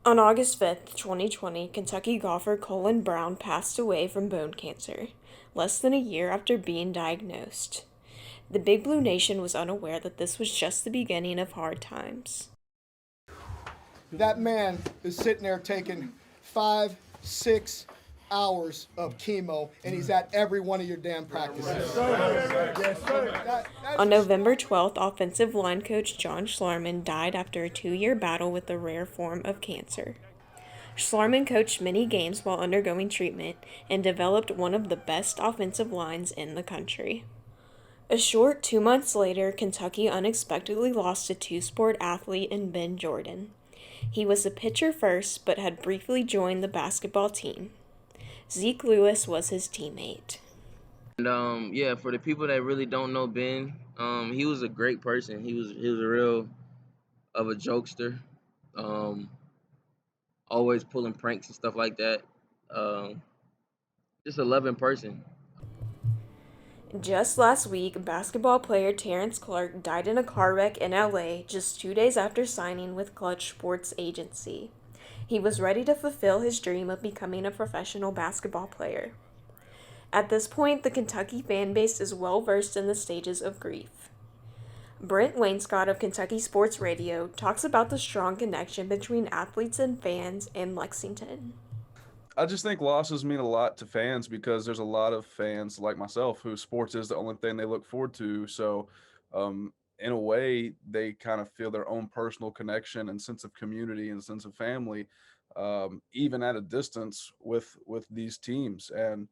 On August 5th, 2020, Kentucky golfer Colin Brown passed away from bone cancer, less than a year after being diagnosed. The Big Blue Nation was unaware that this was just the beginning of hard times. That man is sitting there taking 5, 6 hours of chemo, and he's at every one of your damn practices. On November 12th, offensive line coach John Schlarman died after a 2-year battle with a rare form of cancer. Schlarman coached many games while undergoing treatment and developed one of the best offensive lines in the country. A short 2 months later, Kentucky unexpectedly lost a two-sport athlete in Ben Jordan. He was a pitcher first, but had briefly joined the basketball team. Zeke Lewis was his teammate. And yeah, for the people that really don't know Ben, he was a great person. He was a real of a jokester, um, always pulling pranks and stuff like that. Um, just a loving person. Just last week, basketball player Terrence Clark died in a car wreck in LA just 2 days after signing with Clutch Sports Agency. He was ready to fulfill his dream of becoming a professional basketball player. At this point, the Kentucky fan base is well versed in the stages of grief. Brent Wainscott of Kentucky Sports Radio talks about the strong connection between athletes and fans in Lexington. I just think losses mean a lot to fans because there's a lot of fans like myself who sports is the only thing they look forward to. So, in a way, they kind of feel their own personal connection and sense of community and sense of family, even at a distance with these teams. And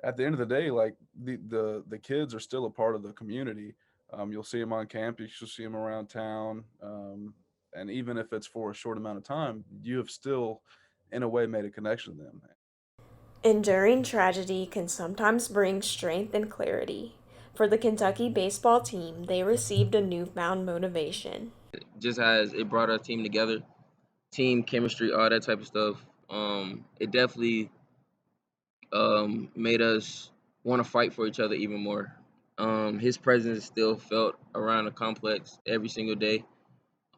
at the end of the day, like the kids are still a part of the community. You'll see them on campus, you'll see them around town, and even if it's for a short amount of time, you have still, in a way, made a connection to them. Enduring tragedy can sometimes bring strength and clarity. For the Kentucky baseball team, they received a newfound motivation. Just as it brought our team together, team chemistry, all that type of stuff. It definitely made us want to fight for each other even more. His presence is still felt around the complex every single day.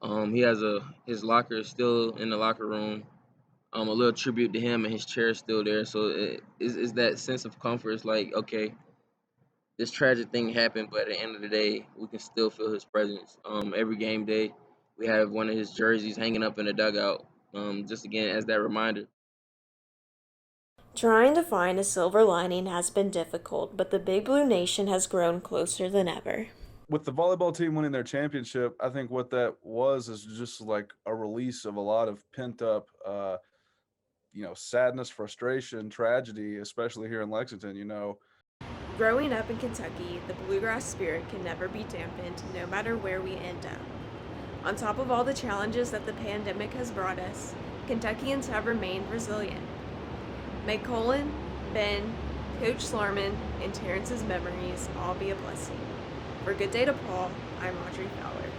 He has his locker is still in the locker room. A little tribute to him, and his chair is still there. So it's that sense of comfort. It's like, okay, this tragic thing happened, but at the end of the day, we can still feel his presence. Every game day, we have one of his jerseys hanging up in the dugout. Just again as that reminder. Trying to find a silver lining has been difficult, but the Big Blue Nation has grown closer than ever. With the volleyball team winning their championship, I think what that was is just like a release of a lot of pent up, sadness, frustration, tragedy, especially here in Lexington. Growing up in Kentucky, the bluegrass spirit can never be dampened, no matter where we end up. On top of all the challenges that the pandemic has brought us, Kentuckians have remained resilient. May Colin, Ben, Coach Schlarman, and Terrence's memories all be a blessing. For Good Day to Paul, I'm Audrey Fowler.